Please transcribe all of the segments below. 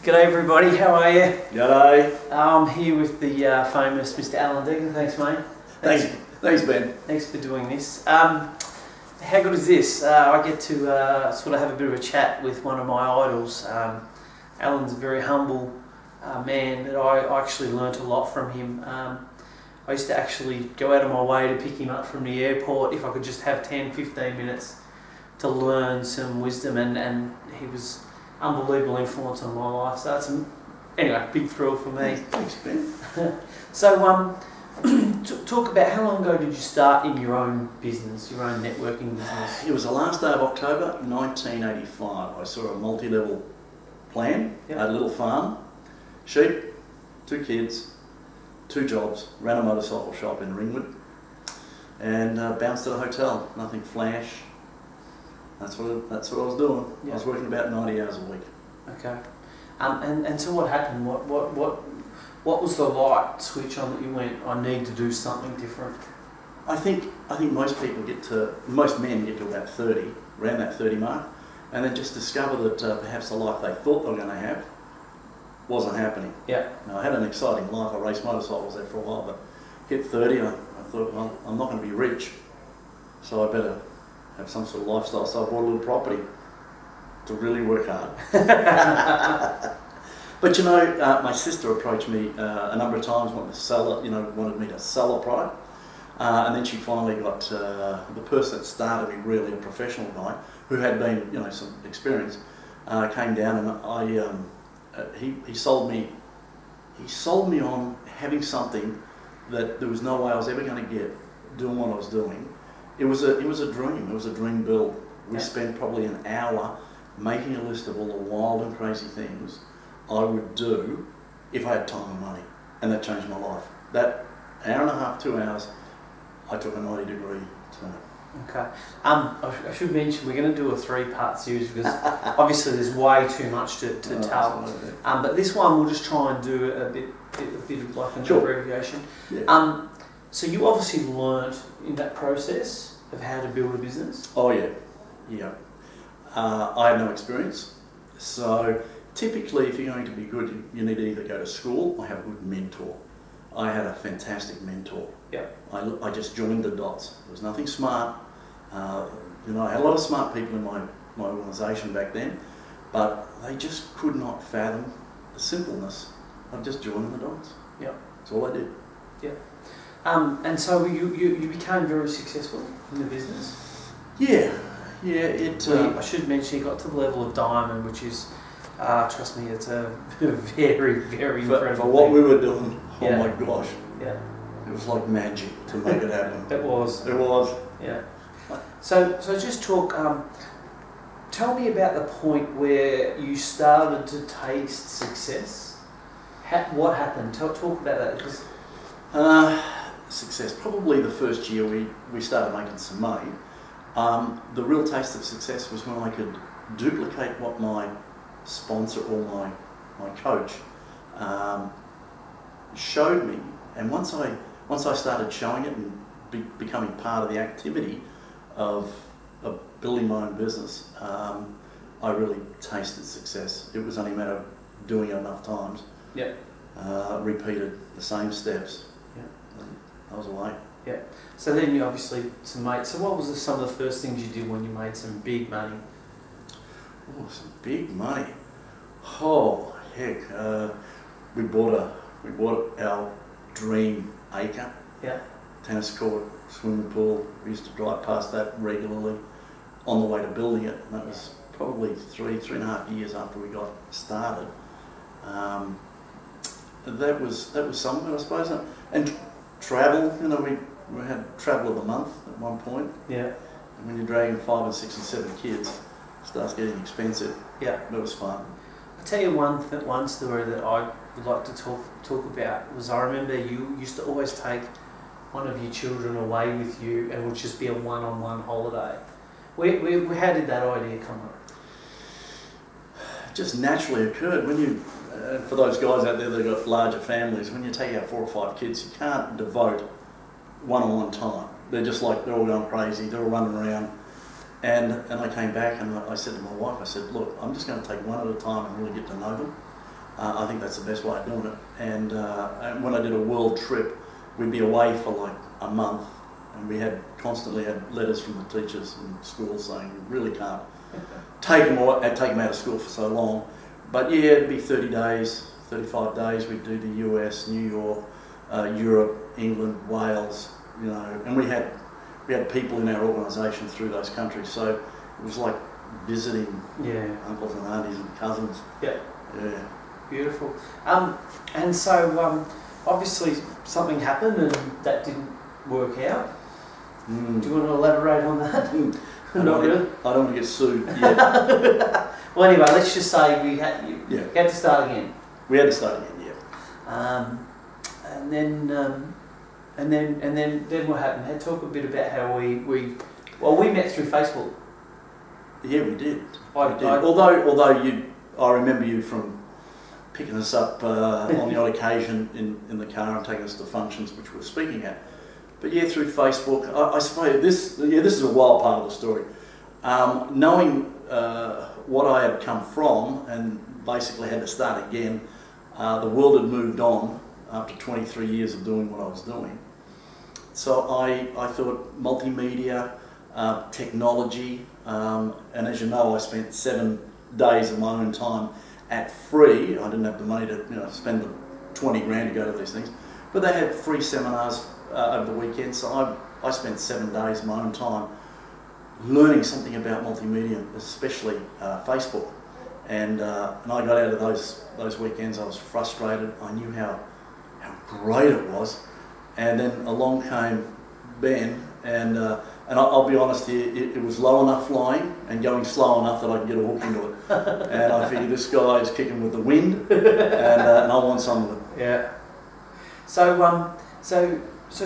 G'day everybody, how are you? G'day. I'm here with the famous Mr. Alan Deegan. Thanks, mate. Thanks, Ben. Thanks for doing this. How good is this? I get to sort of have a bit of a chat with one of my idols. Alan's a very humble man, but I actually learnt a lot from him. I used to actually go out of my way to pick him up from the airport if I could just have 10-15 minutes to learn some wisdom, and he was unbelievable influence on my life. So it's anyway, big thrill for me. Thanks, Ben. So talk about how long ago did you start in your own business, your own networking business? It was the last day of October 1985. I saw a multi-level plan. Yep. I had a little farm, sheep, 2 kids, 2 jobs, ran a motorcycle shop in Ringwood, and bounced at a hotel. Nothing flash. That's what I was doing. Yep. I was working about 90 hours a week. Okay. And so what happened? What was the light switch on that you went, I need to do something different? I think most men get to about 30, around that 30 mark, and then just discover that perhaps the life they thought they were going to have wasn't happening. Yeah. Now, I had an exciting life. I raced motorcycles there for a while, but hit 30, I thought, well, I'm not going to be rich, so I better have some sort of lifestyle. So I bought a little property to really work hard. But you know, my sister approached me a number of times, wanted me to sell a product, and then she finally got the person that started me, really a professional guy who had been, some experience, came down, and he sold me on having something that there was no way I was ever going to get doing what I was doing. It was a dream. It was a dream build. We spent probably an hour making a list of all the wild and crazy things I would do if I had time and money, and that changed my life. That hour and a half, 2 hours, I took a 90-degree turn. Okay. I should mention we're going to do a 3-part series because obviously there's way too much to tell. But this one we'll just try and do a bit of like an abbreviation. Yeah. So you obviously learnt in that process of how to build a business. Oh yeah, yeah. I had no experience, so typically if you're going to be good, you need to either go to school or have a good mentor. I had a fantastic mentor. Yeah. I just joined the dots. There was nothing smart. I had a lot of smart people in my organisation back then, but they just could not fathom the simpleness of just joining the dots. Yeah. That's all I did. Yeah. And so you became very successful in the business? Yeah. I should mention you got to the level of diamond, which is, trust me, it's a very, very incredible for what we were doing, yeah. Oh my gosh. Yeah. It was like magic to make it happen. It was. It was. Yeah. So just talk, tell me about the point where you started to taste success. What happened? Talk about that. Because success. Probably the first year we started making some money. The real taste of success was when I could duplicate what my sponsor or my coach showed me, and once I started showing it and becoming part of the activity of building my own business, I really tasted success. It was only a matter of doing it enough times. Yeah. Repeated the same steps. Yeah. I was away. Yeah. So then you obviously some mates. So what was some of the first things you did when you made some big money? Oh, some big money. Oh heck! We bought our dream acre. Yeah. Tennis court, swimming pool. We used to drive past that regularly on the way to building it. And that was probably three and a half years after we got started. That was some of it, I suppose. And travel. We had travel of the month at one point. Yeah. And when you're dragging 5 and 6 and 7 kids, it starts getting expensive. Yeah. But it was fun. I'll tell you one story that I would like to talk about was I remember you used to always take one of your children away with you and it would just be a one-on-one holiday. How did that idea come up? It just naturally occurred. When you, for those guys out there that have got larger families, when you take out 4 or 5 kids, you can't devote one-on-one time. They're just like, they're all going crazy, they're all running around. And I came back and I said to my wife, I said, look, I'm just going to take one at a time and really get to know them. I think that's the best way of doing it. And when I did a world trip, we'd be away for like a month, and we had constantly had letters from the teachers in school saying you really can't take them out of school for so long. But yeah, it'd be 30 days, 35 days. We'd do the US, New York, Europe, England, Wales, you know, and we had people in our organisation through those countries. So it was like visiting uncles and aunties and cousins. Yeah. Yeah. Beautiful. And so obviously something happened and that didn't work out. Do you want to elaborate on that? Not really. I don't want to get sued yet. Well, anyway, let's just say you had to start again. We had to start again, yeah. And then what happened? Talk a bit about how we met through Facebook. Yeah, we did. Although I remember you from picking us up on the odd occasion in the car and taking us to functions which we were speaking at. But yeah, through Facebook, I suppose this is a wild part of the story. Knowing what I had come from and basically had to start again, the world had moved on after 23 years of doing what I was doing. So I thought multimedia, technology, and as you know, I spent 7 days of my own time at free. I didn't have the money to spend the 20 grand to go to these things, but they had free seminars over the weekend. So I spent 7 days of my own time learning something about multimedia, especially Facebook. And I got out of those weekends. I was frustrated. I knew how great it was, and then along came Ben, and I'll be honest here, it was low enough flying and going slow enough that I could get a hook into it. And I figured this guy is kicking with the wind, and I want some of it. Yeah. So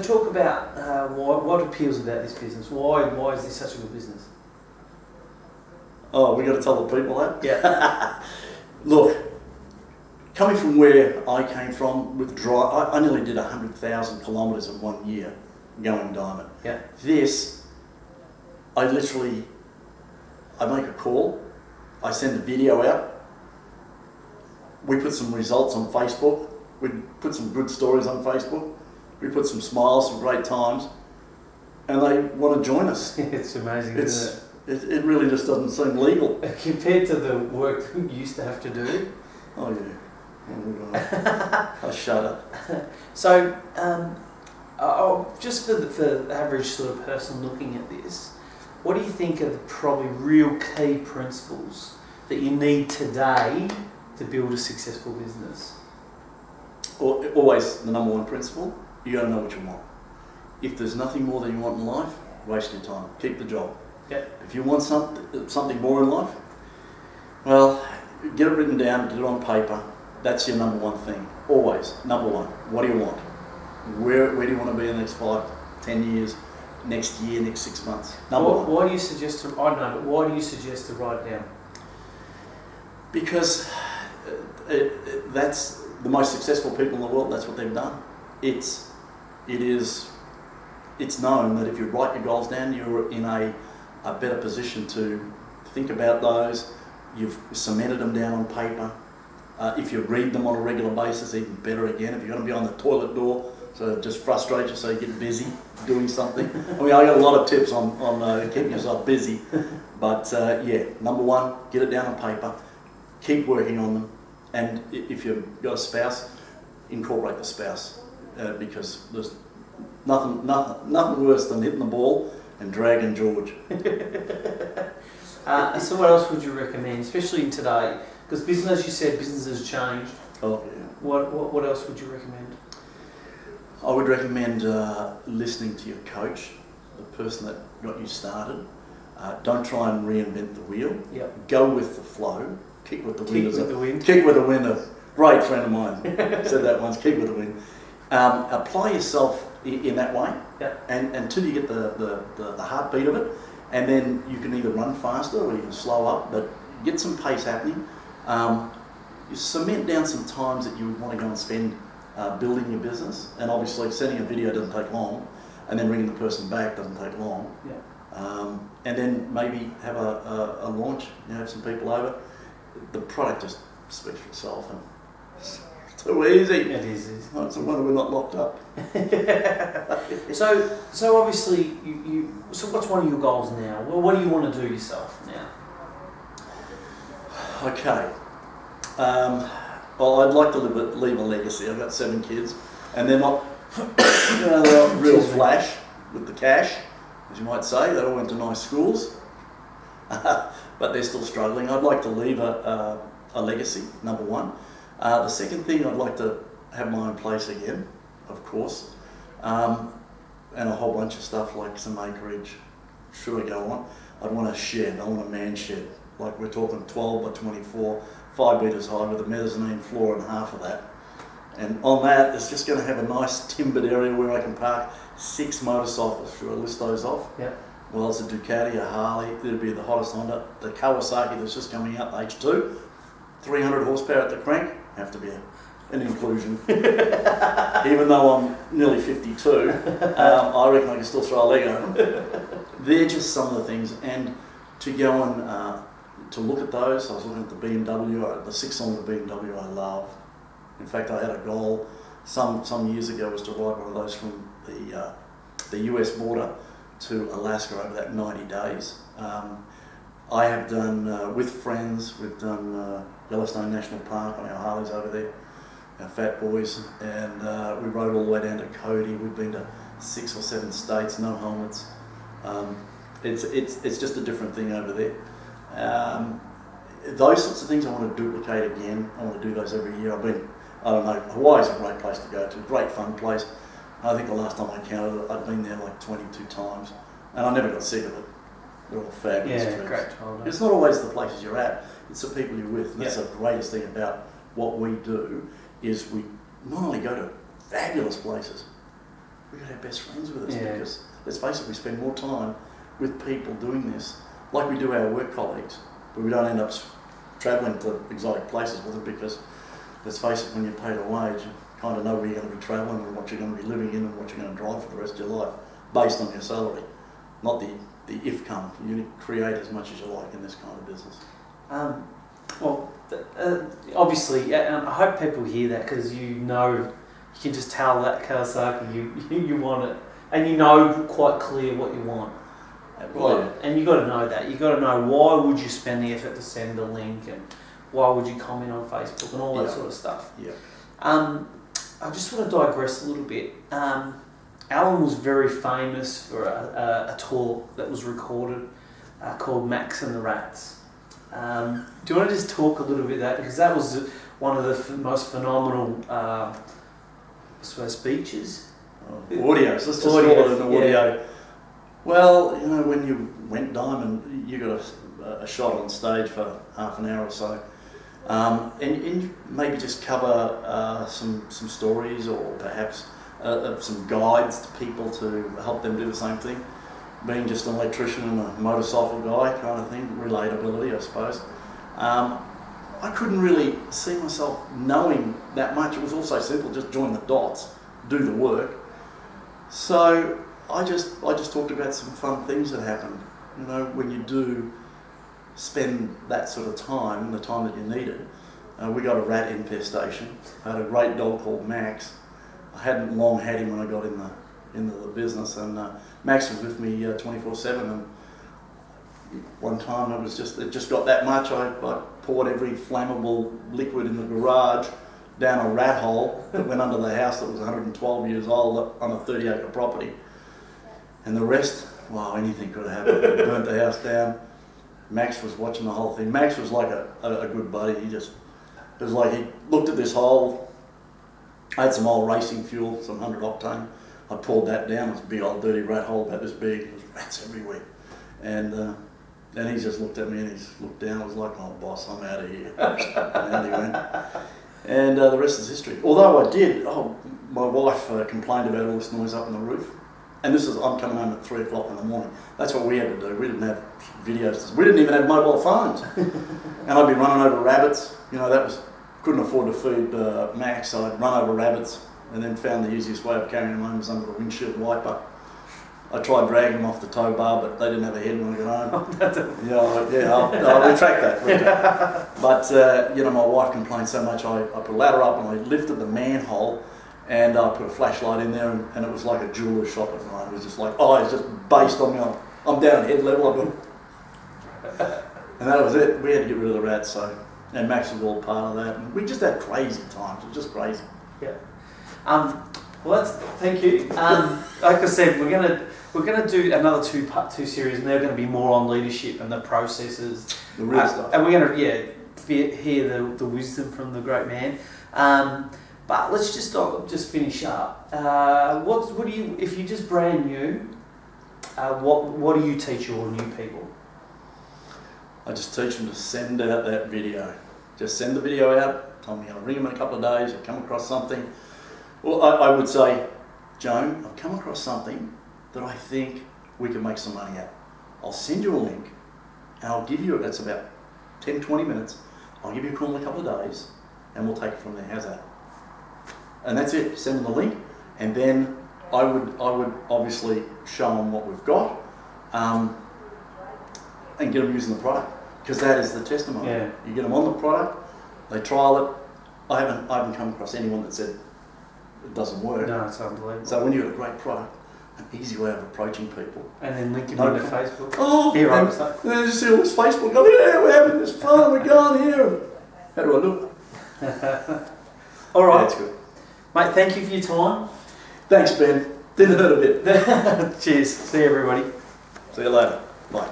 talk about what appeals about this business. Why is this such a good business? Oh, we got to tell the people that? Yeah. Look, coming from where I came from with I nearly did 100,000 kilometres in 1 year going diamond. Yeah. This, I make a call, I send a video out, we put some results on Facebook, we put some good stories on Facebook, we put some smiles, some great times, and they want to join us. It's amazing, isn't it? It really just doesn't seem legal. Compared to the work you used to have to do. Oh yeah. I shudder. So, just for the average sort of person looking at this, what do you think are the probably real key principles that you need today to build a successful business? Always the number one principle, you got to know what you want. If there's nothing more than you want in life, waste your time. Keep the job. Yep. If you want something more in life, well, get it written down, get it on paper. That's your number one thing. Always, number one. What do you want? Where do you want to be in the next 5, 10 years, next year, next 6 months? Number one. Why do you suggest to? I know, but why do you suggest to write it down? Because that's the most successful people in the world. That's what they've done. It's known that if you write your goals down, you're in a better position to think about those. You've cemented them down on paper. If you read them on a regular basis, even better again. If you're going to be on the toilet door, so it just frustrates you, so you get busy doing something. I mean, I got a lot of tips on keeping yourself busy. But yeah, number one, get it down on paper. Keep working on them. And if you've got a spouse, incorporate the spouse. Because there's nothing worse than hitting the ball and dragging George. So what else would you recommend, especially in today? Because business, as you said, business has changed. Oh yeah. What else would you recommend? I would recommend listening to your coach, the person that got you started. Don't try and reinvent the wheel. Yep. Go with the flow. Kick with the wind. Kick with the wind. Kick with the wind. A great friend of mine said that once. Kick with the wind. Apply yourself in that way, yep. and until you get the heartbeat of it, and then you can either run faster or you can slow up, but get some pace happening. You cement down some times that you would want to go and spend building your business, and obviously sending a video doesn't take long, and then ringing the person back doesn't take long. Yeah. And then maybe have a launch, have some people over. The product just speaks for itself, and It's too easy. It is. It's a wonder we're not locked up. So obviously, so what's one of your goals now? Well, what do you want to do yourself now? Okay. Well, I'd like to leave a legacy. I've got 7 kids, and they're not, they're not real flash with the cash, as you might say. They all went to nice schools, but they're still struggling. I'd like to leave a legacy, number one. The second thing, I'd like to have my own place again, of course, and a whole bunch of stuff like some acreage. Should I go on? I'd want a shed. I want a man shed. Like we're talking 12 by 24, 5 metres high with a mezzanine floor and half of that. And on that, it's just going to have a nice timbered area where I can park 6 motorcycles. Should I list those off? Yeah. Well, it's a Ducati, a Harley, it'll be the hottest Honda, the Kawasaki that's just coming out, the H2, 300 horsepower at the crank, have to be an inclusion. Even though I'm nearly 52, I reckon I can still throw a leg over them. They're just some of the things, and to go and to look at those, I was looking at the BMW, the 6-cylinder BMW I love. In fact, I had a goal some years ago was to ride one of those from the US border to Alaska over that 90 days. I have done, with friends, we've done Yellowstone National Park on our Harleys over there, our fat boys, and we rode all the way down to Cody. We've been to 6 or 7 states, no helmets. It's just a different thing over there. Those sorts of things I want to duplicate again. I want to do those every year. I don't know, Hawaii's a great place to go to, great fun place. I think the last time I counted it, I'd been there like 22 times, and I never got sick of it. They're all fabulous trips. Great holiday. It's not always the places you're at, it's the people you're with. And that's the greatest thing about what we do, is we not only go to fabulous places, we got our best friends with us, because let's face it, we spend more time with people doing this, like we do our work colleagues, but we don't end up travelling to exotic places with them, because let's face it, when you're paid a wage, you kind of know where you're going to be travelling and what you're going to be living in and what you're going to drive for the rest of your life, based on your salary, not the if come. You create as much as you like in this kind of business. Obviously, I hope people hear that, because you can just tell that Kawasaki you want it, and you know quite clear what you want. Right. And you got to know that. You got to know why would you spend the effort to send a link, and why would you comment on Facebook and all that sort of stuff. Yeah. I just want to digress a little bit. Alan was very famous for a talk that was recorded called Max and the Rats. Do you want to just talk a little bit about that? Because that was one of the most phenomenal speeches. Audios, let's just call it an audio. Yeah. Well, you know, when you went diamond, you got a shot on stage for half an hour or so. And maybe just cover some stories, or perhaps some guides to people to help them do the same thing. Being just an electrician and a motorcycle guy kind of thing, relatability, I suppose. I couldn't really see myself knowing that much. It was all so simple, just join the dots, do the work. So I just talked about some fun things that happened. You know, when you do spend that sort of time, the time that you needed. We got a rat infestation. I had a great dog called Max. I hadn't long had him when I got into the business, and Max was with me 24/7. And one time it just got that much. I poured every flammable liquid in the garage down a rat hole that went under the house that was 112 years old on a 30-acre property. And the rest, wow, anything could have happened. It burnt the house down. Max was watching the whole thing. Max was like a good buddy. It was like he looked at this hole. I had some old racing fuel, some 100 octane. I poured that down. It was a big old dirty rat hole about this big. There was rats everywhere. And then he just looked at me and he looked down. I was like, oh boss, I'm out of here. And out he went. And the rest is history. Although I did, my wife complained about all this noise up on the roof. And I'm coming home at 3 o'clock in the morning. That's what we had to do. We didn't have videos. We didn't even have mobile phones. And I'd be running over rabbits. You know, couldn't afford to feed Max, so I'd run over rabbits, and then found the easiest way of carrying him home was under the windshield wiper. I tried dragging them off the tow bar, but they didn't have a head when I got home. I'll retract that. But, you know, my wife complained so much, I put a ladder up and I lifted the manhole and I put a flashlight in there and it was like a jeweller's shop at night. It was just like, oh, it's just based on me. I'm down at head level. And that was it. We had to get rid of the rats, so, and Max was all part of that. And we just had crazy times. It was just crazy. Yeah. Well, thank you. Like I said, we're gonna do another two series, and they're going to be more on leadership and the processes, The real stuff. and we're going to hear the wisdom from the great man. But let's just finish up. What do you, if you're just brand new, what do you teach your new people? I just teach them to send out that video. Just send the video out. Tell me I'll ring them in a couple of days. I've come across something. Well, I would say, Joan, I've come across something that I think we can make some money at. I'll send you a link and I'll give you, it's about 10, 20 minutes. I'll give you a call in a couple of days and we'll take it from there. How's that? And that's it. Send them the link and then I would obviously show them what we've got and get them using the product, because that is the testimony. Yeah. You get them on the product, they trial it. I haven't come across anyone that said it doesn't work. No, it's unbelievable. So when you've got a great product, an easy way of approaching people. And then link them into Facebook. Oh, here, and then you see all this Facebook going, yeah, we're having this fun, we're going here. How do I look? All right. That's good. Mate, thank you for your time. Thanks, Ben. Didn't hurt a bit. Cheers. See you, everybody. See you later. Bye.